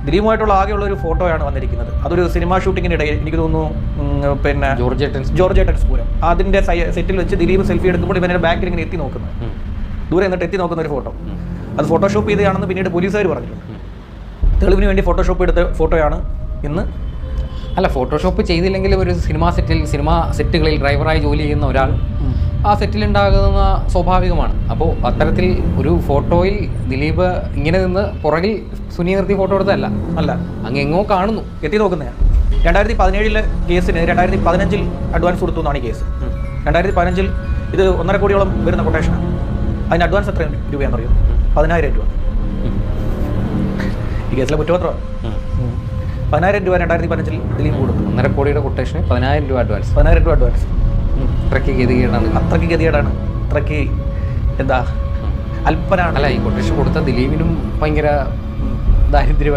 ദിലീപുമായിട്ടുള്ള ആകെയുള്ള ഒരു ഫോട്ടോയാണ് വന്നിരിക്കുന്നത്. അതൊരു സിനിമാ ഷൂട്ടിങ്ങിനിടയിൽ എനിക്ക് തോന്നുന്നു പിന്നെ ജോർജ് ഏട്ടൻസ് പൂരം അതിൻ്റെ സെറ്റിൽ വെച്ച് ദിലീപ് സെൽഫി എടുക്കുമ്പോൾ ഇവനെ ബാക്കിൽ ഇങ്ങനെ എത്തി നോക്കുന്നത്, ദൂരെ എന്നിട്ട് എത്തി നോക്കുന്ന ഒരു ഫോട്ടോ. അത് ഫോട്ടോഷോപ്പ് ചെയ്തതാണെന്ന് പിന്നീട് പോലീസുകാർ പറഞ്ഞിട്ടുണ്ട്. തെളിവിന് വേണ്ടി ഫോട്ടോഷോപ്പ് എടുത്ത ഫോട്ടോയാണ് ഇന്ന്. അല്ല, ഫോട്ടോഷോപ്പ് ചെയ്തില്ലെങ്കിൽ ഒരു സിനിമാ സെറ്റുകളിൽ ഡ്രൈവറായി ജോലി ചെയ്യുന്ന ഒരാൾ ആ സെറ്റിലുണ്ടാകുന്ന സ്വാഭാവികമാണ്. അപ്പോൾ അത്തരത്തിൽ ഒരു ഫോട്ടോയിൽ ദിലീപ് ഇങ്ങനെ നിന്ന് പുറകിൽ സുനി നിർത്തി ഫോട്ടോ എടുത്തതല്ല, അങ്ങ് എങ്ങോ കാണുന്നു, എത്തി നോക്കുന്നതാണ്. 2017 കേസിന് 2015 അഡ്വാൻസ് കൊടുത്തു എന്നാണ് ഈ കേസ്. 2015 ഇത് 1.5 കോടിയോളം വരുന്ന കൊട്ടേഷനാണ്. അതിന് അഡ്വാൻസ് എത്ര രൂപയാണെന്ന് അറിയോ? 10,000 രൂപ. ഈ കേസിലെ കുറ്റപത്രമാണ്. 10,000 രൂപ 2015 ദിലീപ് കൊടുത്തു. 1.5 കോടിയുടെ കൊട്ടേഷന് 10,000 രൂപ അഡ്വാൻസ്. 10,000 രൂപ അഡ്വാൻസ്. അത്രയ്ക്ക് ഗതികേടാണ്. അത്രയ്ക്ക് എന്താ അല്പനാണ്. അല്ല, ഈ കൊട്ടേഷൻ കൊടുത്ത ദിലീപിനും ഭയങ്കര ദാരിദ്ര്യം.